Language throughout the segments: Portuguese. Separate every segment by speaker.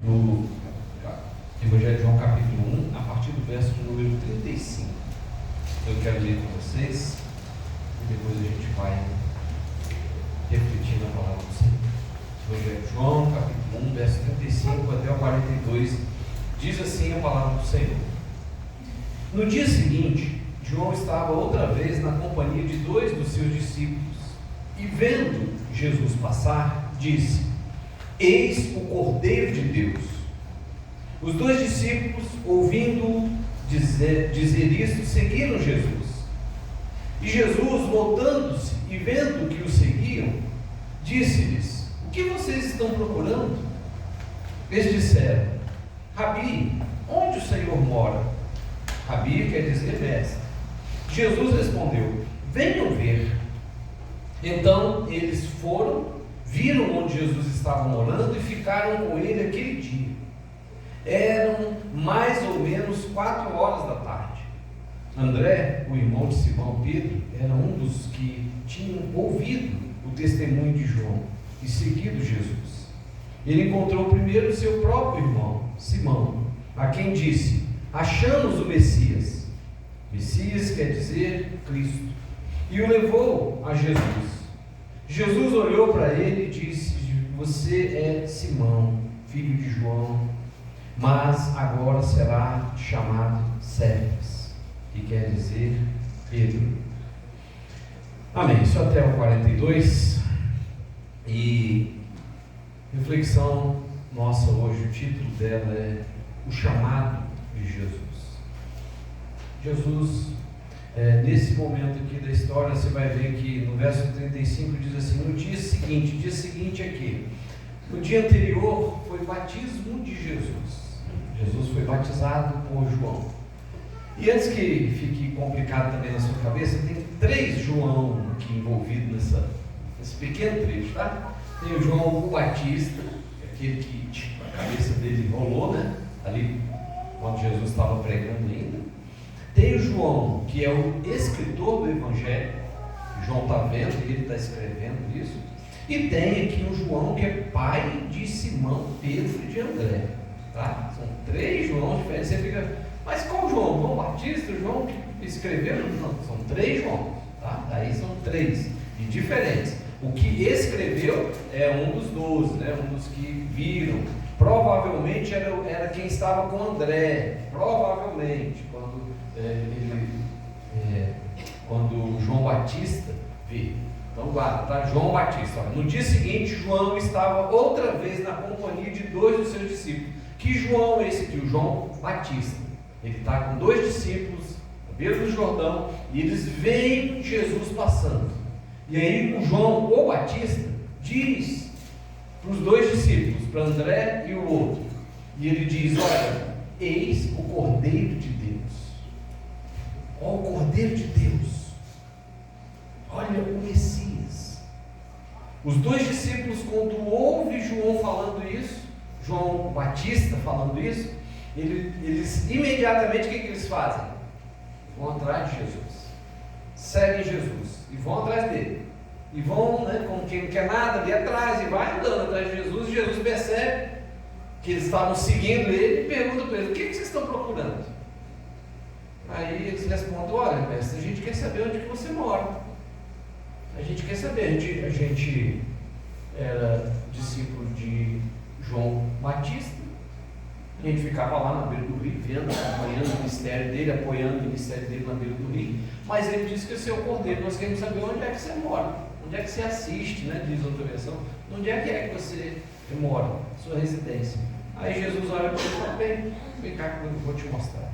Speaker 1: no Evangelho de João capítulo 1, a partir do verso de número 35. Eu quero ler com vocês e depois a gente vai refletindo a palavra do Senhor. Evangelho de João capítulo 1, verso 35 até o 42, diz assim a palavra do Senhor. No dia seguinte, João estava outra vez na companhia de 2 dos seus discípulos e, vendo Jesus passar, disse: Eis o Cordeiro de Deus. Os 2 discípulos, ouvindo dizer isto, seguiram Jesus. E Jesus, voltando-se e vendo que o seguiam, disse-lhes: O que vocês estão procurando? Eles disseram: Rabi, onde o Senhor mora? Rabi quer dizer mestre. Jesus respondeu: Venham ver. Então eles foram, viram onde Jesus estava morando e ficaram com ele aquele dia. Eram mais ou menos 4 horas da tarde. André, o irmão de Simão Pedro, era um dos que tinham ouvido o testemunho de João e seguido Jesus. Ele encontrou primeiro seu próprio irmão, Simão, a quem disse: Achamos o Messias. Messias quer dizer Cristo. E o levou a Jesus. Jesus olhou para ele e disse: Você é Simão, filho de João, mas agora será chamado Cefas, que quer dizer Pedro. Amém. Isso até o 42. E reflexão nossa hoje, o título dela é O Chamado de Jesus. Jesus, nesse momento aqui da história, você vai ver que no verso 35 diz assim: no dia seguinte aqui, no dia anterior foi o batismo de Jesus. Jesus foi batizado por João. E antes que fique complicado também na sua cabeça, tem 3 João aqui envolvidos nesse pequeno trecho, tá? Tem o João o Batista, aquele que a cabeça dele rolou, né? Ali quando Jesus estava pregando ainda. Tem o João, que é o escritor do Evangelho. João está vendo e ele está escrevendo isso. E tem aqui o João, que é pai de Simão, Pedro e de André. Tá? São 3 João diferentes. Você fica, mas qual João? João Batista, o João que escreveu? Não, são 3 João. Tá? Daí são 3 e diferentes. O que escreveu é um dos 12, né? Um dos que viram. Provavelmente era quem estava com André. Provavelmente, quando João Batista veio. Então guarda, tá? João Batista. Olha, no dia seguinte, João estava outra vez na companhia de 2 dos seus discípulos. Que João é esse aqui? O João Batista. Ele está com 2 discípulos, na beira do Jordão, e eles veem Jesus passando. E aí o João, o Batista, diz para os 2 discípulos, para André e o outro, e ele diz: Olha, eis o Cordeiro de Deus. Ó, o Cordeiro de Deus. Olha o Messias. Os 2 discípulos, quando ouvem João falando isso, João Batista falando isso, eles imediatamente o que eles fazem? Vão atrás de Jesus, seguem Jesus e vão atrás dele. E vão, né, como quem não quer nada, ali atrás, e vai andando atrás de Jesus. E Jesus percebe que eles estavam seguindo ele e pergunta para eles: O que vocês estão procurando? Aí eles respondem: Olha, mestre, a gente quer saber onde que você mora. A gente quer saber. A gente era discípulo de João Batista. A gente ficava lá na beira do rio, vendo, acompanhando o ministério dele, apoiando o ministério dele na beira do rio. Mas ele disse que o seu Cordeiro, nós queremos saber onde é que você mora. Onde é que você assiste, né? Diz outra versão. Onde é que você mora, sua residência. Aí Jesus olha para ele e fala: Vem cá que eu vou te mostrar.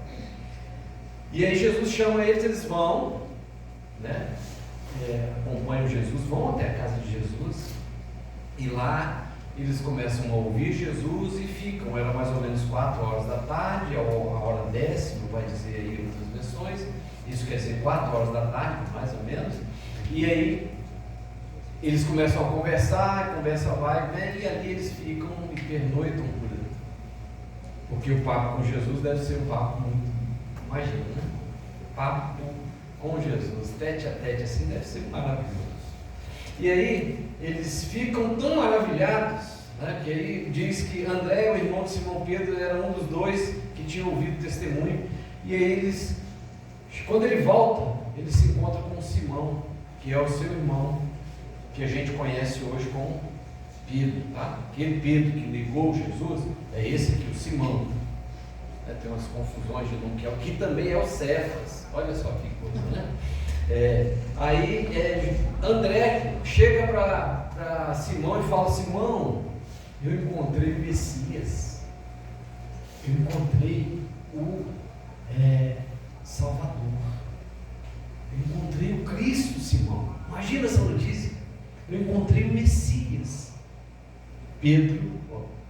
Speaker 1: E aí Jesus chama eles vão, né? Acompanham Jesus, vão até a casa de Jesus, e lá eles começam a ouvir Jesus e ficam. Era mais ou menos 4 horas da tarde, a hora 10ª, vai dizer aí em outras versões. Isso quer dizer 4 horas da tarde, mais ou menos. E aí eles começam a conversar, a conversa vai, vem, e ali eles ficam e pernoitam por ali. Porque o papo com Jesus deve ser um papo muito, imagina, né? Papo com Jesus, tete a tete, assim, deve ser maravilhoso. E aí eles ficam tão maravilhados, né? Que aí diz que André, o irmão de Simão Pedro, era um dos dois que tinha ouvido o testemunho, e aí quando ele volta, ele se encontra com Simão, que é o seu irmão, que a gente conhece hoje como Pedro, tá? Aquele Pedro que negou Jesus, é esse aqui, o Simão. Tem umas confusões de nome, que também é o Cefas, olha só que coisa, né? André chega para Simão e fala: Simão, eu encontrei o Messias, eu encontrei o Salvador, eu encontrei o Cristo, Simão. Imagina essa notícia, eu encontrei o Messias. Pedro,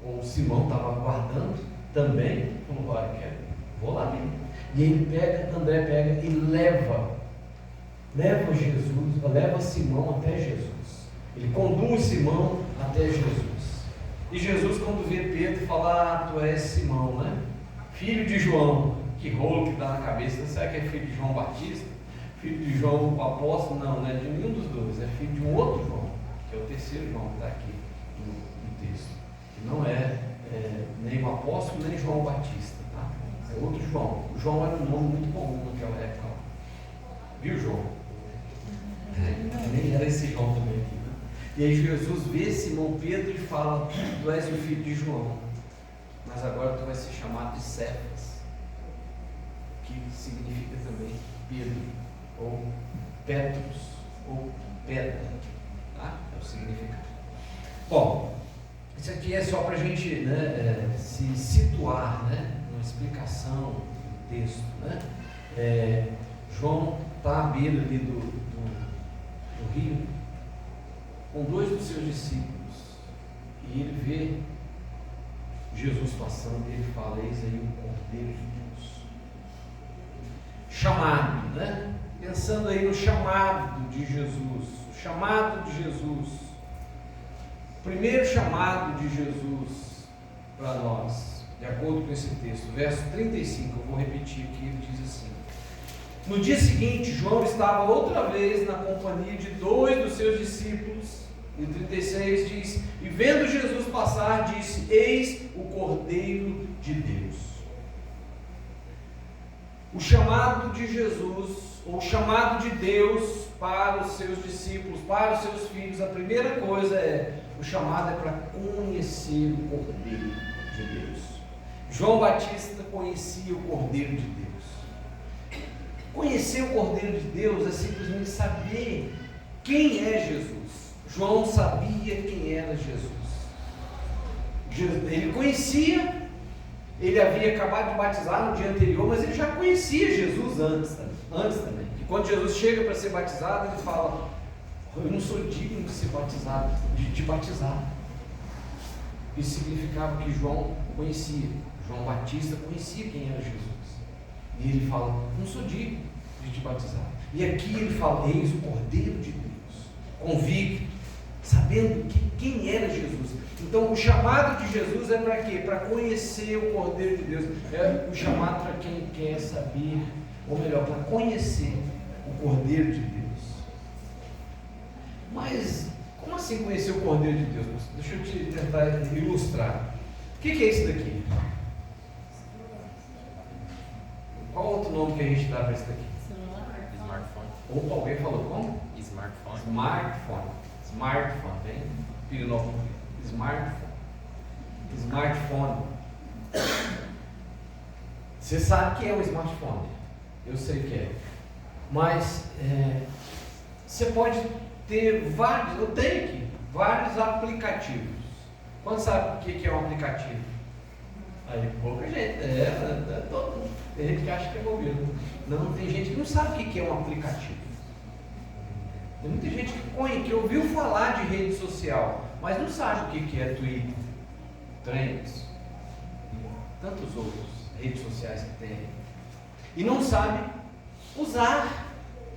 Speaker 1: ou Simão, estava aguardando também, falou: olha, vou lá mesmo. E ele André pega e leva Jesus, leva Simão até Jesus. Ele conduz Simão até Jesus. E Jesus, quando vê Pedro, fala: tu és Simão, né? Filho de João. Que rolo que dá na cabeça. Será que é filho de João Batista? Filho de João o apóstolo? Não, não é de nenhum dos dois. É filho de um outro João, que é o terceiro João que está aqui no texto. Que não é nem o apóstolo, nem João Batista, tá? É outro João. O João era um nome muito comum naquela época. Viu, João? Nem era esse João também aqui, né? E aí Jesus vê Simão Pedro e fala: tu és o filho de João, mas agora tu vai ser chamado de Cefas, que significa também Pedro, ou Petrus, ou pedra, tá? É o significado. Bom, isso aqui é só para a gente, né, se situar, né, numa explicação do texto, né? João está à beira ali do rio, com dois dos seus discípulos, e ele vê Jesus passando, e ele fala: eis aí o Cordeiro de Deus, chamado, né? Pensando aí no chamado de Jesus, o chamado de Jesus, o primeiro chamado de Jesus para nós, de acordo com esse texto, verso 35, eu vou repetir aqui, ele diz assim: no dia seguinte, João estava outra vez na companhia de dois dos seus discípulos. E 36 diz: e vendo Jesus passar, disse: eis o Cordeiro de Deus. O chamado de Jesus, ou o chamado de Deus para os seus discípulos, para os seus filhos, a primeira coisa o chamado é para conhecer o Cordeiro de Deus. João Batista conhecia o Cordeiro de Deus. Conhecer o Cordeiro de Deus é simplesmente saber quem é Jesus. João sabia quem era Jesus. Ele conhecia, ele havia acabado de batizar no dia anterior, mas ele já conhecia Jesus antes também. E quando Jesus chega para ser batizado, ele fala: eu não sou digno de ser batizado, de batizar. Isso significava que João conhecia, João Batista conhecia quem era Jesus. E ele fala: não sou digno de te batizar. E aqui ele fala: eis o Cordeiro de Deus, convicto, sabendo quem era Jesus. Então o chamado de Jesus é para quê? Para conhecer o Cordeiro de Deus. É o chamado para quem quer saber, ou melhor, para conhecer o Cordeiro de Deus. Mas como assim conhecer o Cordeiro de Deus? Deixa eu te tentar ilustrar. O que é isso daqui? Qual outro nome que a gente dá para isso daqui?
Speaker 2: Smartphone.
Speaker 1: Opa, alguém falou como?
Speaker 2: Smartphone.
Speaker 1: Smartphone, tem? Filho novo. Smartphone. Você sabe o que é um smartphone? Eu sei o que é. Mas você pode ter vários, eu tenho aqui, vários aplicativos. Quanto sabe o que é um aplicativo? Aí, pouca gente, todo mundo. Tem gente que acha que é governo. Não, tem gente que não sabe o que é um aplicativo. Tem muita gente que ouviu falar de rede social, mas não sabe o que é Twitter, Trends, tantos outros redes sociais que tem. E não sabe usar.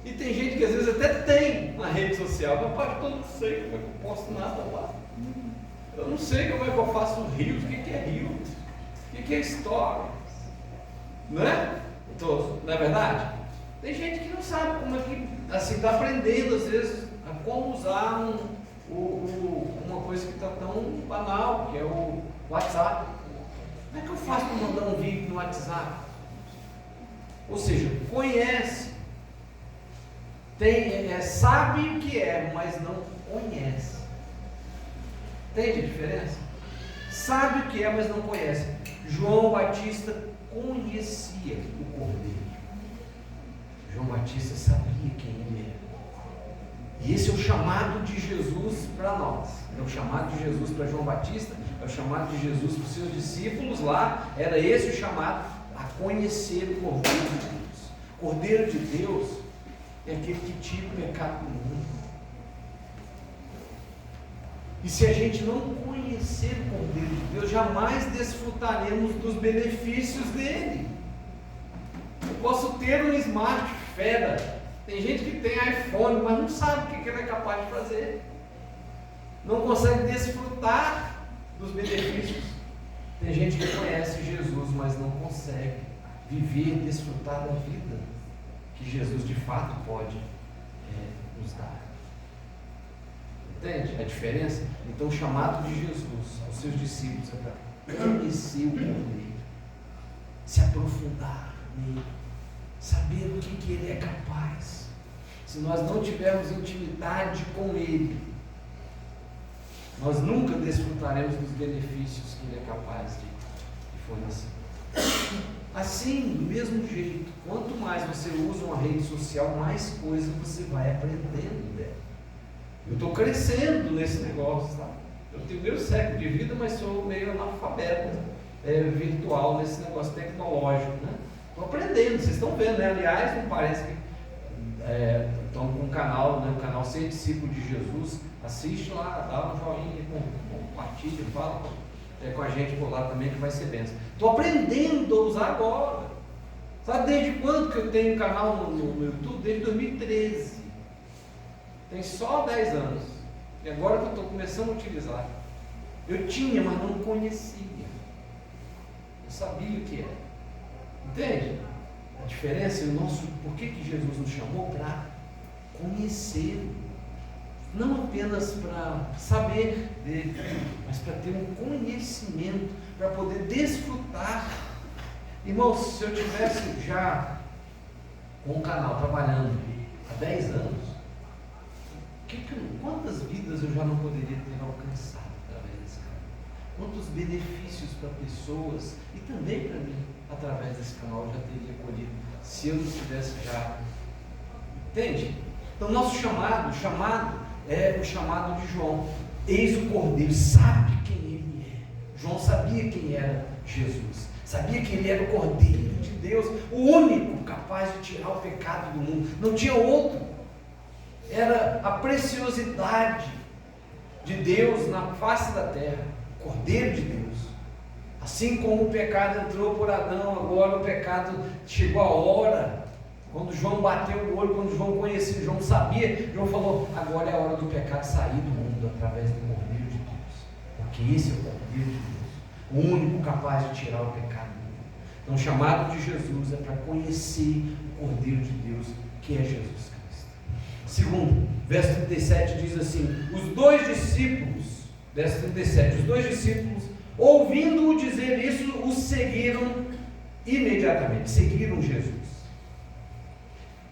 Speaker 1: E tem gente que às vezes até tem uma rede social, mas pastor, eu não sei como é que eu posto nada lá. Eu não sei como é que eu faço Reels, o que é Reels, o que é Stories, não é? Então, não é verdade? Tem gente que não sabe como é que, assim, está aprendendo às vezes a como usar uma coisa que está tão banal, que é o WhatsApp. Como é que eu faço para mandar um vídeo no WhatsApp? Ou seja, conhece, sabe o que é, mas não conhece. Entende a diferença? Sabe o que é, mas não conhece. João Batista conhecia o Cordeiro. João Batista sabia quem ele era. E esse é o chamado de Jesus para nós. É o chamado de Jesus para João Batista, é o chamado de Jesus para os seus discípulos lá. Era esse o chamado, a conhecer o Cordeiro de Deus. O Cordeiro de Deus é aquele que tira o pecado do mundo. E se a gente não conhecer o Cordeiro de Deus, jamais desfrutaremos dos benefícios dele. Eu posso ter um smart fera. Tem gente que tem iPhone, mas não sabe o que ele é capaz de fazer. Não consegue desfrutar dos benefícios. Tem gente que conhece Jesus, mas não consegue viver e desfrutar da vida que Jesus de fato pode nos dar. Entende a diferença? Então o chamado de Jesus aos seus discípulos é para conhecer o Cordeiro, se aprofundar nele, saber o que ele é capaz. Se nós não tivermos intimidade com ele, nós nunca desfrutaremos dos benefícios que ele é capaz de fornecer. Assim, do mesmo jeito, quanto mais você usa uma rede social, mais coisa você vai aprendendo dela. Eu estou crescendo nesse negócio, tá? Eu tenho meio século de vida, mas sou meio analfabeto virtual nesse negócio tecnológico, né? Estou aprendendo, vocês estão vendo, né? Aliás, não parece que estão com um canal, né? O canal Ser Discípulo de Jesus. Assiste lá, dá um joinha, compartilha, fala com a gente por lá também, que vai ser bênção. Estou aprendendo a usar agora. Sabe desde quando que eu tenho um canal no YouTube? Desde 2013. Tem só 10 anos. E agora que eu estou começando a utilizar. Eu tinha, mas não conhecia. Eu sabia o que era. Entende? A diferença, por que Jesus nos chamou? Para conhecer. Não apenas para saber dele, mas para ter um conhecimento, para poder desfrutar. Irmãos, se eu tivesse já com o canal trabalhando há 10 anos, quantas vidas eu já não poderia ter alcançado através desse canal? Quantos benefícios para pessoas e também para mim, através desse canal, eu já teria colhido, se eu não tivesse já. Entende? Então, nosso chamado é o chamado de João. Eis o Cordeiro, sabe quem ele é. João sabia quem era Jesus, sabia que ele era o Cordeiro de Deus, o único capaz de tirar o pecado do mundo. Não tinha outro. Era a preciosidade de Deus na face da terra, o Cordeiro de Deus. Assim como o pecado entrou por Adão, agora o pecado chegou a hora. Quando João bateu o olho, quando João conhecia, João sabia, João falou, agora é a hora do pecado sair do mundo através do Cordeiro de Deus. Porque esse é o Cordeiro de Deus, o único capaz de tirar o pecado do mundo. Então o chamado de Jesus é para conhecer o Cordeiro de Deus, que é Jesus Cristo. Segundo, verso 37 diz assim, os dois discípulos, verso 37, os dois discípulos, ouvindo-o dizer isso, o seguiram imediatamente, seguiram Jesus.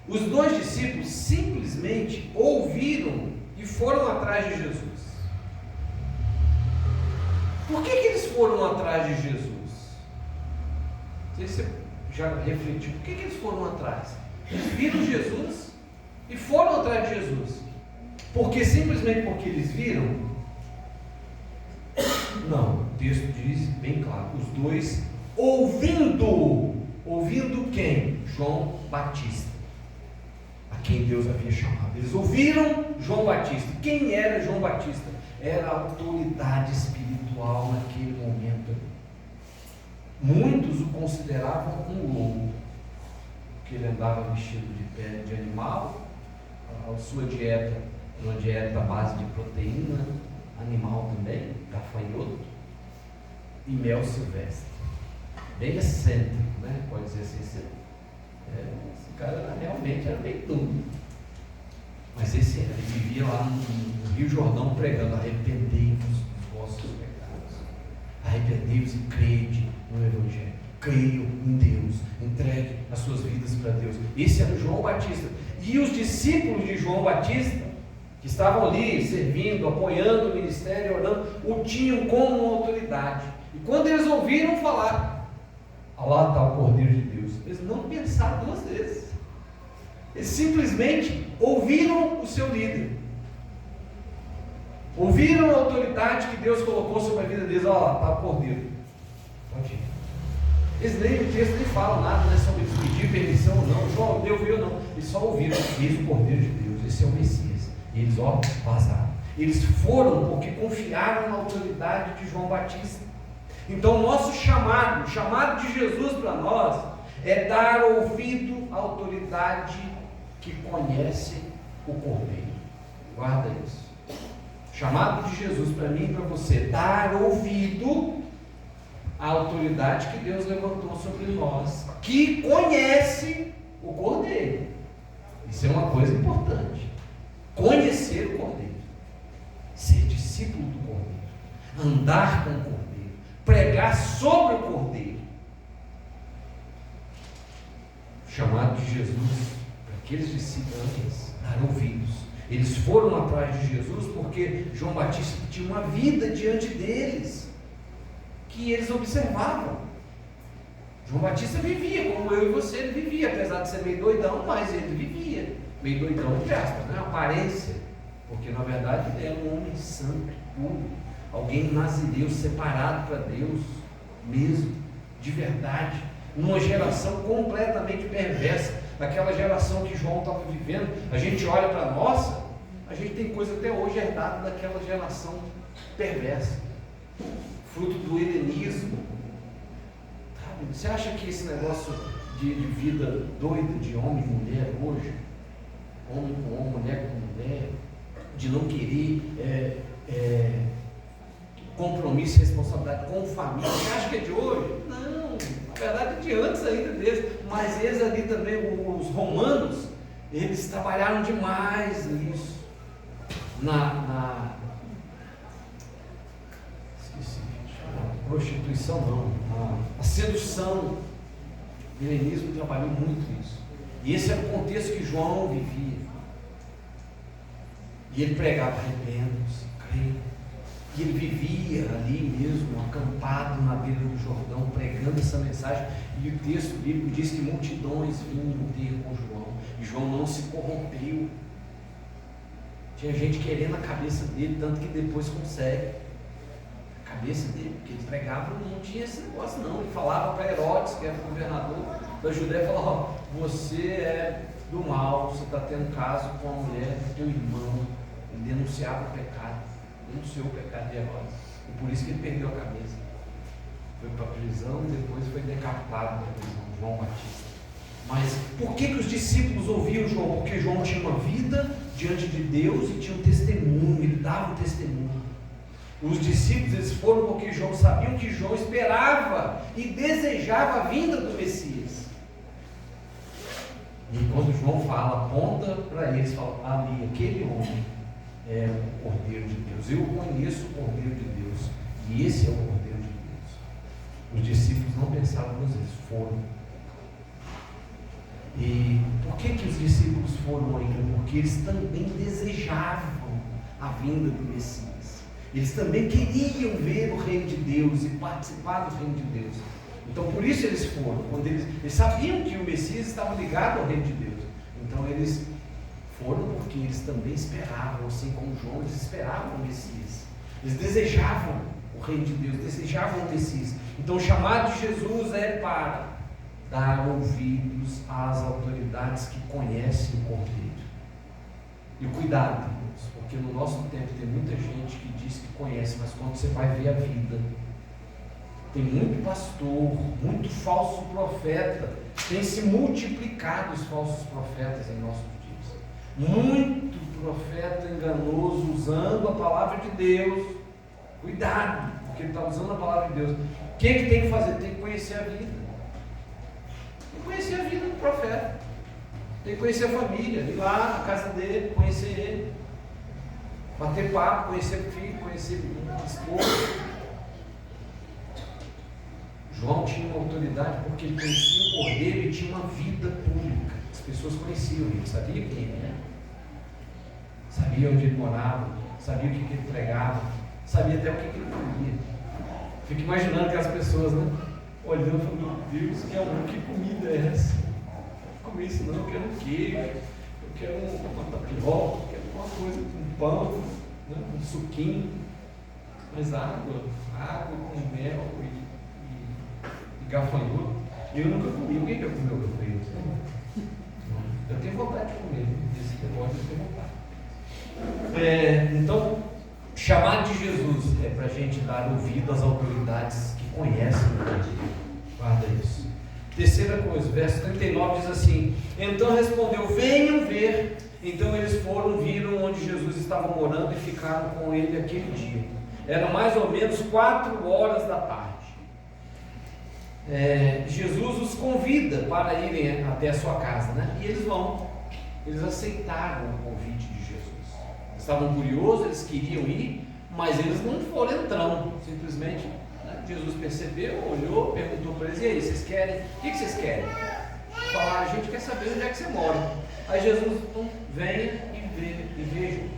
Speaker 1: Os dois discípulos simplesmente ouviram e foram atrás de Jesus. Por que eles foram atrás de Jesus? Não sei se você já refletiu, por que eles foram atrás? Eles viram Jesus e foram atrás de Jesus. Simplesmente porque eles viram? Não, o texto diz bem claro, os dois ouvindo quem? João Batista, a quem Deus havia chamado. Eles ouviram João Batista. Quem era João Batista? Era a autoridade espiritual naquele momento. Muitos o consideravam um lobo, porque ele andava vestido de pele de animal, a sua dieta era uma dieta à base de proteína animal também, gafanhoto e mel silvestre, bem excêntrico, né? Pode dizer assim, esse cara realmente era bem duro. Mas ele vivia lá no Rio Jordão pregando: arrependei-vos dos vossos pecados, arrependei-vos e crede no Evangelho, creiam em Deus, entregue as suas vidas para Deus. Esse era João Batista. E os discípulos de João Batista, que estavam ali servindo, apoiando o ministério, orando, o tinham como autoridade. E quando eles ouviram falar: lá está o Cordeiro de Deus, eles não pensaram duas vezes. Eles simplesmente ouviram o seu líder, ouviram a autoridade que Deus colocou sobre a vida deles. Olha lá, está o Cordeiro, pode ir. Eles nem, o texto nem falam nada, né, sobre eles pedir permissão ou não. João deu, viu ou não. Eles só ouviram: eis o Cordeiro de Deus, esse é o Messias. E eles, vazaram. Eles foram porque confiaram na autoridade de João Batista. Então o nosso chamado, o chamado de Jesus para nós, é dar ouvido à autoridade que conhece o Cordeiro. Guarda isso. O chamado de Jesus para mim e para você: dar ouvido à autoridade que Deus levantou sobre nós, que conhece o Cordeiro. Isso é uma coisa importante. Conhecer o Cordeiro, ser discípulo do Cordeiro, andar com o Cordeiro, pregar sobre o Cordeiro. O chamado de Jesus para aqueles discípulos: dar ouvidos. Eles foram atrás de Jesus porque João Batista tinha uma vida diante deles que eles observavam. João Batista vivia como eu e você, ele vivia, apesar de ser meio doidão, mas ele vivia. Meio doidão, entre aspas, né? Aparência, porque na verdade ele era um homem santo, puro, alguém nazireu, separado para Deus mesmo, de verdade, numa geração completamente perversa, daquela geração que João estava vivendo. A gente olha para a nossa, a gente tem coisa até hoje herdada daquela geração perversa, fruto do helenismo. Sabe? Você acha que esse negócio de vida doida de homem e mulher hoje, homem com homem, mulher com mulher, de não querer compromisso e responsabilidade com família, você acha que é de hoje? Não, na verdade é de antes ainda deles. Mas eles ali também, os romanos, eles trabalharam demais nisso, prostituição não, a sedução. O helenismo trabalhou muito isso. E esse era o contexto que João vivia. E ele pregava: arrependam-se, creiam. E ele vivia ali mesmo, acampado na beira do Jordão, pregando essa mensagem. E o texto bíblico diz que multidões vinham ter com João. E João não se corrompeu. Tinha gente querendo a cabeça dele, tanto que depois consegue a cabeça dele, porque ele pregava, não tinha esse negócio não. Ele falava para Herodes, que era o governador da Judéia, falava: você é do mal, você está tendo caso com a mulher do teu irmão. Ele denunciava o pecado, denunciou o pecado de Herodes, e por isso que ele perdeu a cabeça. Foi para a prisão e depois foi decapitado na prisão, João Batista. Mas por que os discípulos ouviam João? Porque João tinha uma vida diante de Deus e tinha um testemunho, ele dava um testemunho. Os discípulos, eles foram porque João, sabiam que João esperava e desejava a vinda do Messias. E quando João fala, aponta para eles, fala: ali, aquele homem é o Cordeiro de Deus. Eu conheço o Cordeiro de Deus, e esse é o Cordeiro de Deus. Os discípulos não pensaram duas vezes, foram. E por que os discípulos foram ainda? Porque eles também desejavam a vinda do Messias. Eles também queriam ver o reino de Deus e participar do reino de Deus. Então por isso eles foram. Quando eles sabiam que o Messias estava ligado ao reino de Deus. Então eles foram porque eles também esperavam, assim como João, eles esperavam o Messias. Eles desejavam o reino de Deus, desejavam o Messias. Então o chamado de Jesus é para dar ouvidos às autoridades que conhecem o Cordeiro. E cuidado, irmãos, porque no nosso tempo tem muita gente que diz que conhece, mas quando você vai ver a vida, tem muito pastor, muito falso profeta, tem se multiplicado os falsos profetas em nossos dias. Muito profeta enganoso usando a palavra de Deus. Cuidado, porque ele está usando a palavra de Deus. O que tem que fazer? Tem que conhecer a vida. Tem que conhecer a vida do profeta. Tem que conhecer a família, ir lá na casa dele, conhecer ele, bater papo, conhecer o filho, conhecer a esposa. João tinha uma autoridade porque ele conhecia o Cordeiro e tinha uma vida pública. As pessoas conheciam ele, sabiam quem ele era, sabia onde ele morava, sabia o que ele pregava, sabia até o que ele comia. Fico imaginando aquelas pessoas, né? Olhando e falando, meu Deus, que comida é essa? Não comer isso não, eu quero um queijo, eu quero uma tapioca, eu quero uma coisa com pão, né? Um suquinho, mas água com mel e gafanhoto. Eu nunca comi. Alguém já comeu gafanhoto? Eu tenho vontade de comer, esse negócio eu tenho vontade. Então, chamar de Jesus é para a gente dar ouvido às autoridades que conhecem o Cordeiro. Guarda isso. Terceira coisa, verso 39 diz assim: então respondeu, venham ver. Então eles viram onde Jesus estava morando e ficaram com ele aquele dia. Eram mais ou menos 4 horas da tarde. Jesus os convida para irem até a sua casa, né? E eles vão. Eles aceitaram o convite de Jesus. Estavam curiosos, eles queriam ir, mas eles não foram entrando. Simplesmente, né? Jesus percebeu, olhou, perguntou para eles: e aí, vocês querem? O que vocês querem? Falaram: a gente quer saber onde é que você mora. Aí Jesus: então, venha e vejam.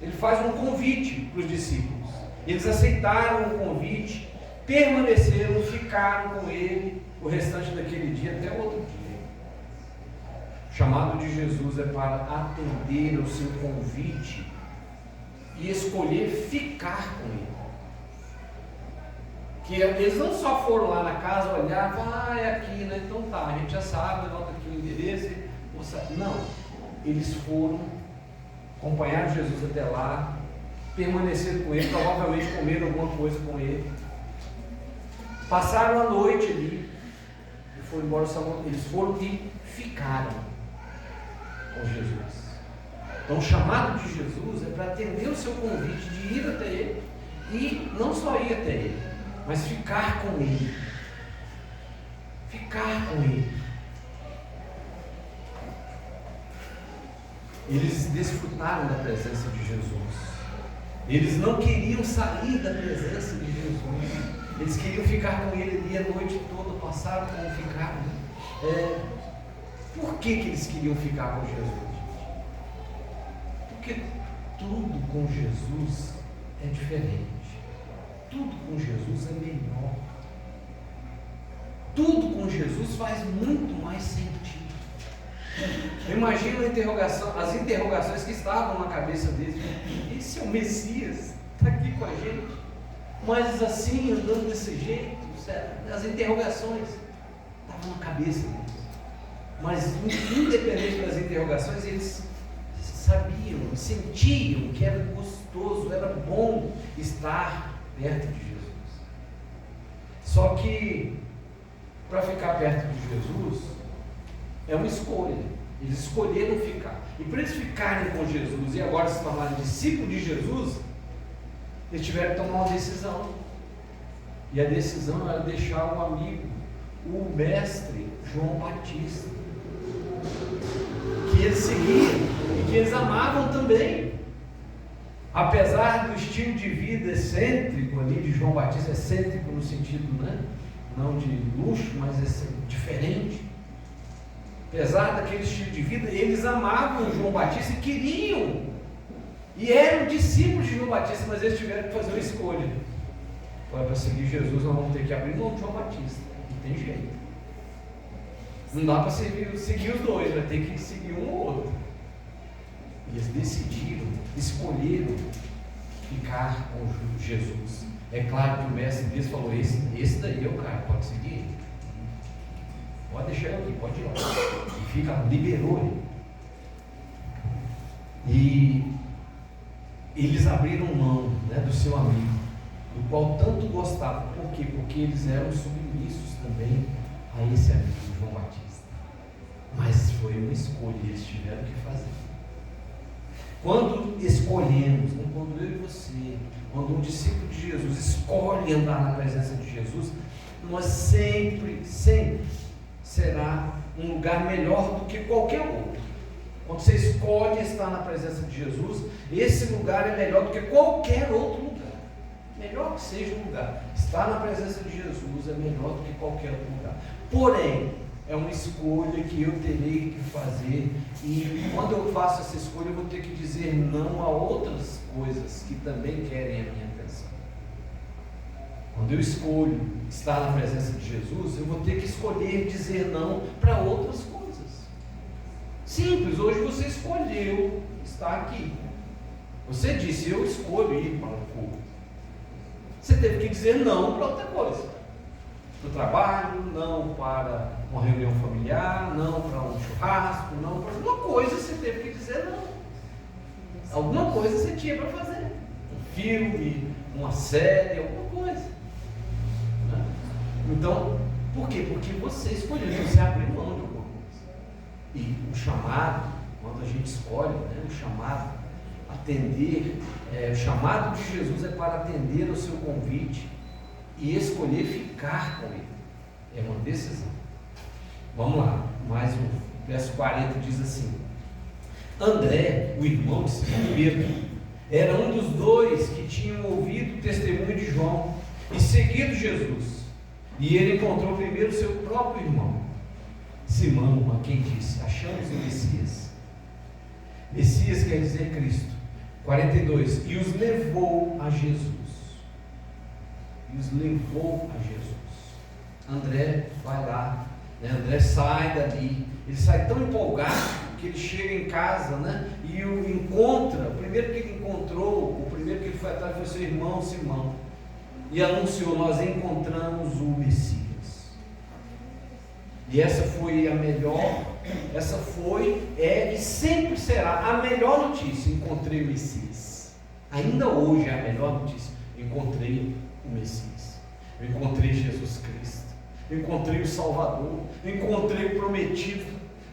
Speaker 1: Ele faz um convite para os discípulos. Eles aceitaram o convite, permaneceram, ficaram com ele o restante daquele dia até o outro dia. O chamado de Jesus é para atender ao seu convite e escolher ficar com ele. Que eles não só foram lá na casa olhar, é aqui, né? Então tá, a gente já sabe, anota aqui o endereço. Não, eles foram, acompanharam Jesus até lá, permaneceram com ele, provavelmente comeram alguma coisa com ele, passaram a noite ali e foram embora. Eles foram e ficaram com Jesus. Então o chamado de Jesus é para atender o seu convite de ir até ele, e não só ir até ele, mas ficar com ele. Ficar com ele. Eles desfrutaram da presença de Jesus. Eles não queriam sair da presença de Jesus. Eles queriam ficar com ele ali a noite toda, passaram como ficaram. Por que eles queriam ficar com Jesus? Porque tudo com Jesus é diferente. Tudo com Jesus é melhor. Tudo com Jesus faz muito mais sentido. Eu imagino as interrogações que estavam na cabeça deles. Esse é o Messias, está aqui com a gente, mas assim, andando desse jeito, certo? As interrogações estavam na cabeça deles. Mas independente das interrogações, eles sabiam, sentiam que era gostoso, era bom estar perto de Jesus. Só que para ficar perto de Jesus é uma escolha. Eles escolheram ficar. E para eles ficarem com Jesus e agora se tornarem discípulos de Jesus, eles tiveram que tomar uma decisão. E a decisão era deixar um amigo, o mestre João Batista, que eles seguiam e que eles amavam também. Apesar do estilo de vida excêntrico ali de João Batista, excêntrico no sentido, né, não de luxo, mas diferente. Apesar daquele estilo de vida, eles amavam João Batista e queriam, e eram discípulos de João Batista, mas eles tiveram que fazer uma escolha. Para seguir Jesus, nós vamos ter que abrir mão de João Batista. Não tem jeito. Não dá para seguir os dois, vai ter que seguir um ou outro. E eles decidiram, escolheram ficar com Jesus. É claro que o mestre deles falou: esse daí é o cara, pode seguir. Pode deixar ele aqui, pode ir lá. E fica, liberou ele. E eles abriram mão, né, do seu amigo, do qual tanto gostavam. Por quê? Porque eles eram submissos também a esse amigo, João Batista. Mas foi uma escolha, eles tiveram que fazer. Quando escolhemos, né, quando eu e você, quando um discípulo de Jesus escolhe andar na presença de Jesus, nós sempre será um lugar melhor do que qualquer outro. Quando você escolhe estar na presença de Jesus, esse lugar é melhor do que qualquer outro lugar. Melhor que seja o lugar, estar na presença de Jesus é melhor do que qualquer outro lugar. Porém, é uma escolha que eu terei que fazer, e quando eu faço essa escolha, eu vou ter que dizer não a outras coisas que também querem a minha atenção. Quando eu escolho estar na presença de Jesus, eu vou ter que escolher dizer não para outras coisas. Simples, hoje você escolheu estar aqui. Você disse, eu escolho ir para o culto. Você teve que dizer não para outra coisa. Para o trabalho, não para uma reunião familiar, não para um churrasco, não para alguma coisa você teve que dizer não. Alguma coisa você tinha para fazer. Um filme, uma série, alguma coisa. Né? Então, por quê? Porque você escolheu, você abriu mão de alguma coisa. E o chamado, quando a gente escolhe, né, o chamado, atender, o chamado de Jesus é para atender ao seu convite e escolher ficar com ele. É uma decisão. Vamos lá, mais um. Verso 40 diz assim: André, o irmão de Simão Pedro, era um dos dois que tinham ouvido o testemunho de João e seguido Jesus. E ele encontrou primeiro seu próprio irmão, Simão, a quem disse: achamos o Messias. Messias quer dizer Cristo. 42. E os levou a Jesus. E os levou a Jesus. André vai lá, né? André sai dali. Ele sai tão empolgado que ele chega em casa, né? E o encontra. O primeiro que ele encontrou, o primeiro que ele foi atrás foi seu irmão Simão. E anunciou: nós encontramos o Messias. E essa foi a melhor, essa foi, e sempre será a melhor notícia. Encontrei o Messias. Ainda hoje é a melhor notícia. Encontrei o Messias. Eu encontrei Jesus Cristo. Eu encontrei o Salvador. Eu encontrei o prometido.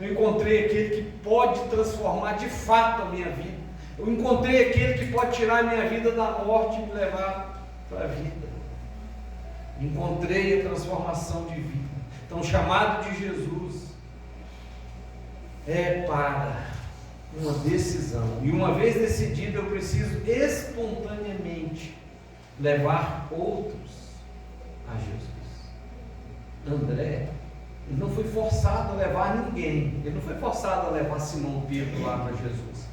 Speaker 1: Eu encontrei aquele que pode transformar de fato a minha vida. Eu encontrei aquele que pode tirar a minha vida da morte e me levar para a vida. Encontrei a transformação de vida. Então, o chamado de Jesus é para uma decisão. E uma vez decidido, eu preciso espontaneamente levar outros a Jesus. André, ele não foi forçado a levar ninguém. Ele não foi forçado a levar Simão Pedro lá para Jesus.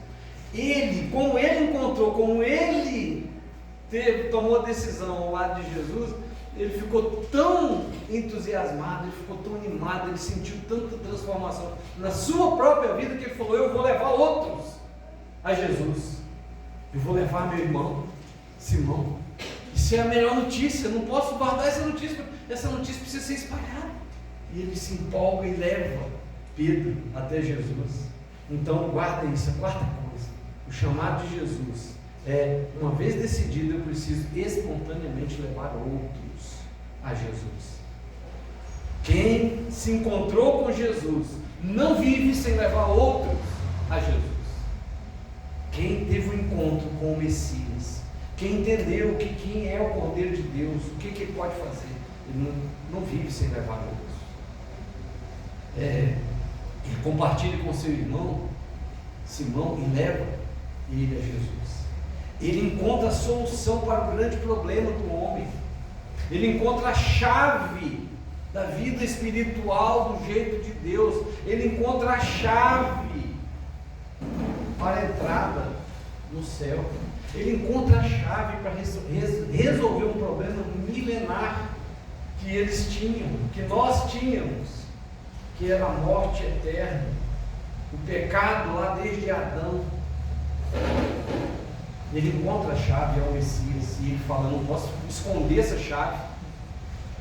Speaker 1: Ele, como ele encontrou, como ele tomou a decisão ao lado de Jesus, ele ficou tão entusiasmado, ele ficou tão animado, ele sentiu tanta transformação na sua própria vida, que ele falou: eu vou levar outros a Jesus. Eu vou levar meu irmão Simão. Isso é a melhor notícia. Eu não posso guardar essa notícia. Essa notícia precisa ser espalhada. E ele se empolga e leva Pedro até Jesus. Então guarda isso, a quarta coisa. O chamado de Jesus é, uma vez decidido, eu preciso espontaneamente levar outros a Jesus. Quem se encontrou com Jesus não vive sem levar outros a Jesus. Quem teve um encontro com o Messias, quem entendeu quem é o Cordeiro de Deus, o que ele pode fazer, ele não vive sem levar outros. Ele compartilha com seu irmão Simão e leva ele a Jesus. Ele encontra a solução para o grande problema do homem. Ele encontra a chave da vida espiritual do jeito de Deus. Ele encontra a chave para a entrada no céu. Ele encontra a chave para resolver um problema milenar que eles tinham, que nós tínhamos, que era a morte eterna, o pecado lá desde Adão. Ele encontra a chave ao Messias e ele fala: eu não posso esconder essa chave,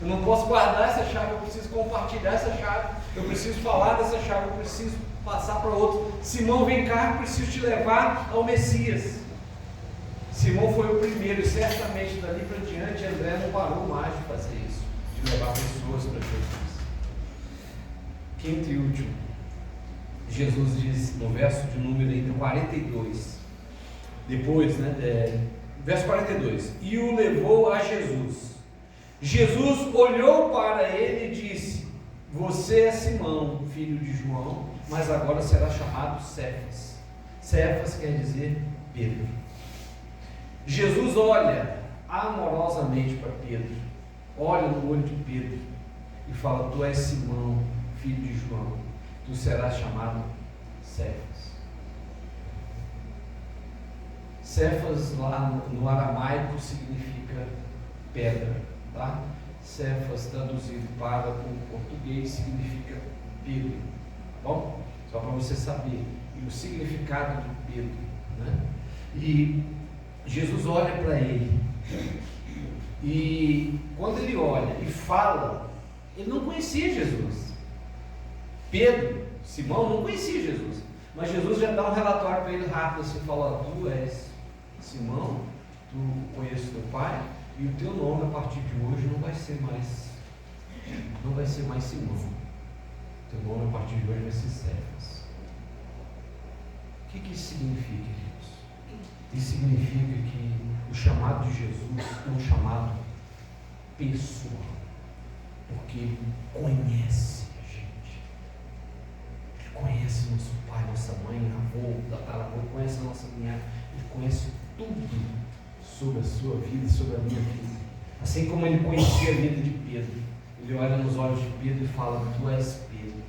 Speaker 1: eu não posso guardar essa chave, eu preciso compartilhar essa chave, eu preciso falar dessa chave, eu preciso passar para outro. Simão, vem cá, eu preciso te levar ao Messias. Simão foi o primeiro e certamente dali para diante André não parou mais de fazer isso, de levar pessoas para Jesus. Quinto e último, Jesus diz no verso de número 42, depois, verso 42, e o levou a Jesus. Jesus olhou para ele e disse: Você é Simão, filho de João, mas agora será chamado Cefas. Cefas quer dizer Pedro. Jesus olha amorosamente para Pedro, olha no olho de Pedro e fala: tu és Simão, filho de João, tu serás chamado Cefas. Cefas lá no aramaico significa pedra, tá? Cefas traduzido para o português significa Pedro, tá bom? Só para você saber e o significado de Pedro, né? E Jesus olha para ele e quando ele olha e fala, ele não conhecia Jesus. Pedro, Simão não conhecia Jesus, mas Jesus já dá um relatório para ele rápido assim, fala: tu és Simão, tu conheces teu pai, e o teu nome a partir de hoje não vai ser mais Simão. Teu nome a partir de hoje vai ser Cefas. O que isso significa, queridos? Isso significa que o chamado de Jesus é um chamado pessoal, porque ele conhece a gente. Ele conhece nosso pai, nossa mãe, avô, tataravô, conhece a nossa linhagem, ele conhece tudo sobre a sua vida, sobre a minha vida. Assim como ele conhecia a vida de Pedro, ele olha nos olhos de Pedro e fala: tu és Pedro,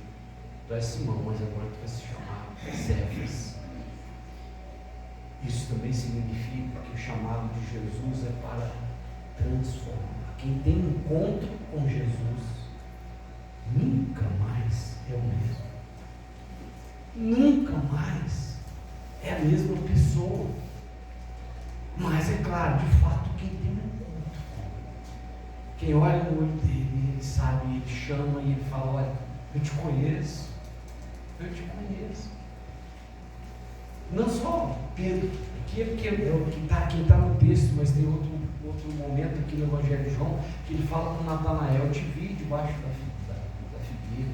Speaker 1: tu és Simão, mas agora tu vai se chamar Cefas. Isso também significa que o chamado de Jesus é para transformar. Quem tem encontro com Jesus nunca mais é o mesmo, nunca mais é a mesma pessoa. Mas é claro, de fato, quem tem um encontro, quem olha no olho dele, ele sabe, ele chama e ele fala: olha, eu te conheço, eu te conheço. Não só Pedro, aqui é porque quem está no texto, mas tem outro momento aqui no Evangelho de João, que ele fala com Natanael: eu te vi debaixo da figueira.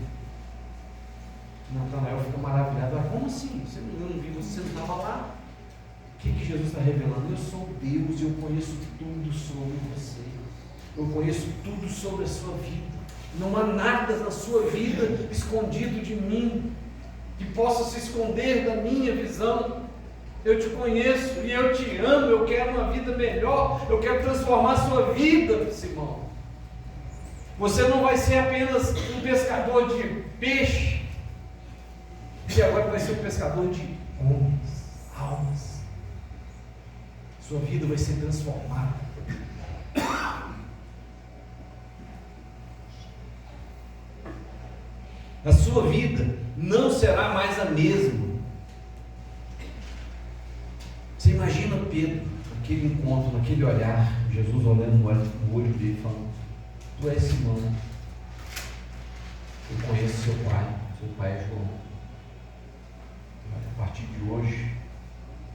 Speaker 1: Natanael fica maravilhado: ah, como assim? Eu não vi você, não estava lá. O que Jesus está revelando? Eu sou Deus e eu conheço tudo sobre você. Eu conheço tudo sobre a sua vida. Não há nada na sua vida escondido de mim que possa se esconder da minha visão. Eu te conheço e eu te amo. Eu quero uma vida melhor. Eu quero transformar a sua vida, Simão. Você não vai ser apenas um pescador de peixe, e agora vai ser um pescador de homens, almas. Sua vida vai ser transformada. A sua vida não será mais a mesma. Você imagina Pedro, naquele encontro, naquele olhar, Jesus olhando no olho dele, falando: tu és Simão, eu conheço seu pai é João. A partir de hoje,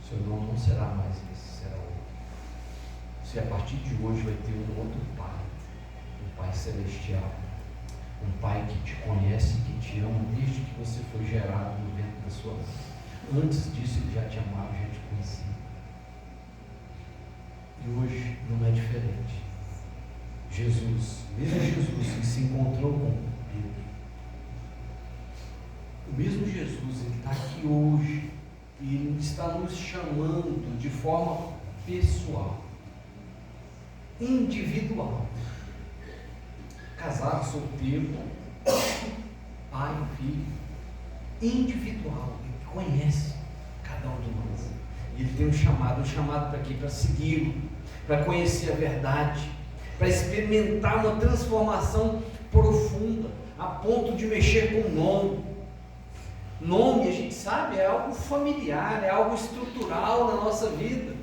Speaker 1: seu nome não será mais esse, será outro. Você a partir de hoje vai ter um outro pai, um pai celestial, um pai que te conhece e que te ama desde que você foi gerado no ventre da sua mãe. Antes disso ele já te amava, já te conhecia. E hoje não é diferente. Jesus, mesmo Jesus que se encontrou com Pedro, o mesmo Jesus, ele está aqui hoje e ele está nos chamando de forma pessoal, individual, casado, solteiro, pai, filho, individual. Ele conhece cada um de nós e ele tem um chamado para quê? Para segui-lo, para conhecer a verdade, para experimentar uma transformação profunda, a ponto de mexer com o nome. Nome, a gente sabe, é algo familiar, é algo estrutural na nossa vida.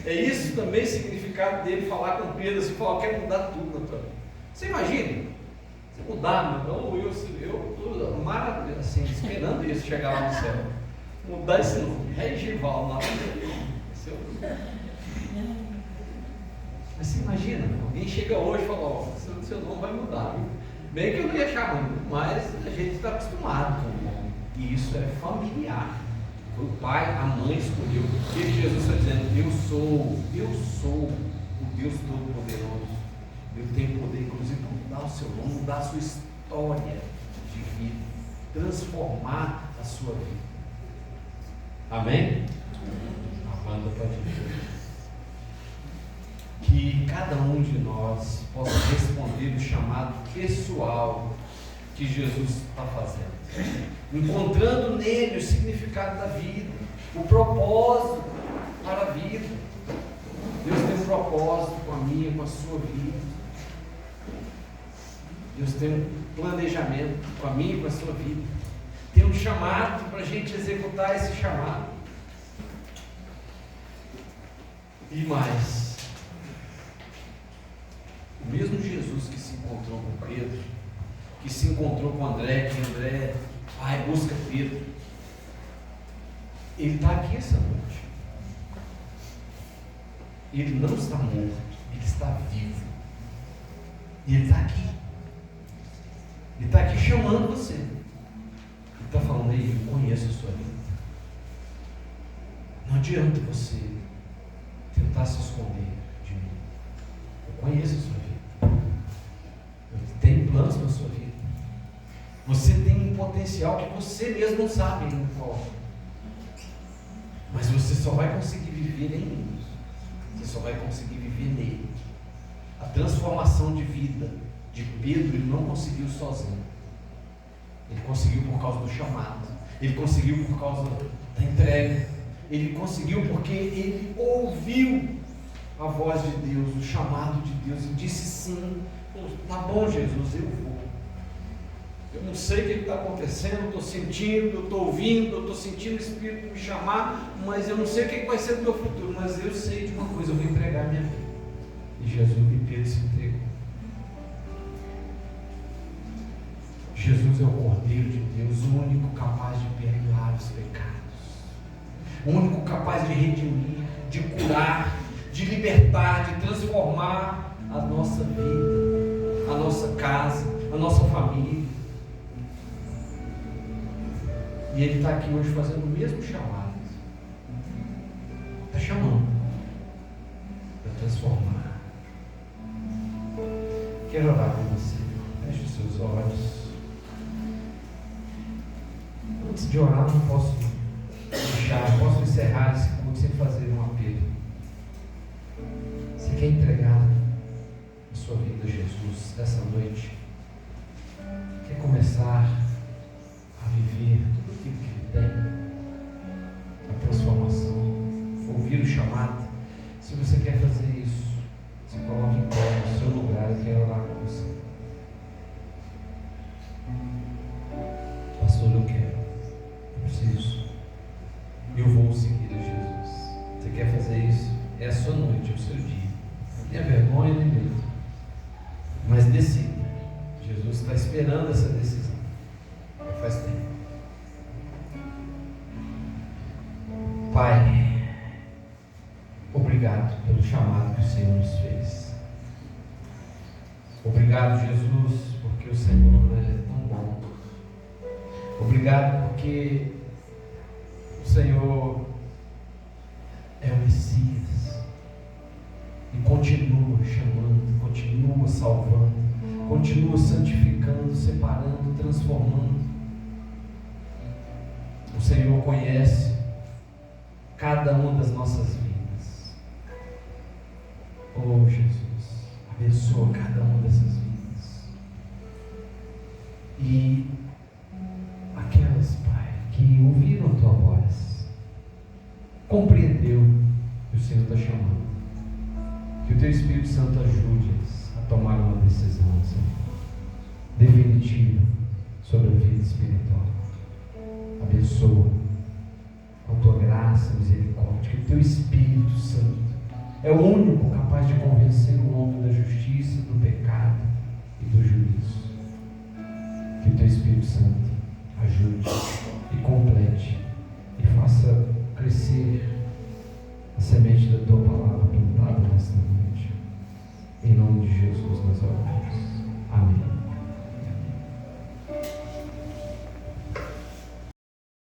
Speaker 1: É isso também o significado dele falar com Pedro, assim, falar: eu quero mudar tudo na tua vida. Você imagina? Você mudar, então eu estou maravilhoso, assim, esperando isso chegar lá no céu. Mudar esse nome, Regival, lá. Mas você imagina, alguém chega hoje e fala: ó, seu nome vai mudar. Bem que eu não ia achar ruim, mas a gente está acostumado com o nome. E isso é familiar. O pai, a mãe escolheu. O que Jesus está dizendo? Eu sou o Deus Todo-Poderoso. Eu tenho poder, inclusive, para mudar o seu nome, mudar a sua história. de vida, transformar a sua vida. Amém? A banda pode vir. Que cada um de nós possa responder o chamado pessoal que Jesus está fazendo, encontrando nele o significado da vida, o propósito para a vida. Deus tem um propósito com a minha, com a sua vida. Deus tem um planejamento com a minha e com a sua vida. Tem um chamado para a gente executar esse chamado. E mais, o mesmo Jesus que se encontrou com Pedro, que se encontrou com André, que André vai, busca Pedro, ele está aqui essa noite. Ele não está morto, ele está vivo. E ele está aqui. Ele está aqui chamando você. Ele está falando aí, eu conheço a sua vida. Não adianta você tentar se esconder de mim. Eu conheço a sua vida. Eu tenho planos para a sua vida. Você tem um potencial que você mesmo não sabe ainda qual. Mas você só vai conseguir viver em mim. Você só vai conseguir viver nele. A transformação de vida de Pedro, ele não conseguiu sozinho. Ele conseguiu por causa do chamado. Ele conseguiu por causa da entrega. Ele conseguiu porque ele ouviu a voz de Deus, o chamado de Deus, e disse sim. Tá bom, Jesus, eu vou. Eu não sei o que está acontecendo, eu estou sentindo, eu estou ouvindo, eu estou sentindo o Espírito me chamar, mas eu não sei o que vai ser do meu futuro, mas eu sei de uma coisa, eu vou entregar a minha vida. E Jesus e Pedro se entregou. Jesus é o Cordeiro de Deus, o único capaz de perdoar os pecados, o único capaz de redimir, de curar, de libertar, de transformar a nossa vida, a nossa casa, a nossa família. E Ele está aqui hoje fazendo o mesmo chamado. Está chamando para transformar. Quero orar com você. Feche os seus olhos. Antes de orar, não posso deixar, posso encerrar esse culto sem fazer um apelo. Você quer entregar a sua vida a Jesus essa noite? Quer começar a viver tudo aquilo que Ele tem? A transformação, ouvir o chamado. Se você quer fazer isso, se coloque em pé no seu lugar. Eu quero orar com você. Pastor, eu quero. Eu preciso. Eu vou seguir a Jesus. Você quer fazer isso? É a sua noite, é o seu dia. Não tenha vergonha nem medo. Mas decida. Jesus está esperando essa decisão. Já faz tempo. Pai, obrigado pelo chamado que o Senhor nos fez. Obrigado, Jesus, porque o Senhor é tão bom. Obrigado porque o Senhor é o Messias e continua chamando, continua salvando, continua santificando, separando, transformando. O Senhor conhece cada uma das nossas vidas. Oh, Jesus, abençoa cada uma dessas vidas. E aquelas, Pai, que ouviram a Tua voz, compreendeu que o Senhor está chamando. Que o Teu Espírito Santo ajude-os a tomar uma decisão, Senhor, definitiva sobre a vida espiritual. Abençoa com a Tua graça, misericórdia, que o Teu Espírito Santo é o único capaz de convencer o homem da justiça, do pecado e do juízo. Que o Teu Espírito Santo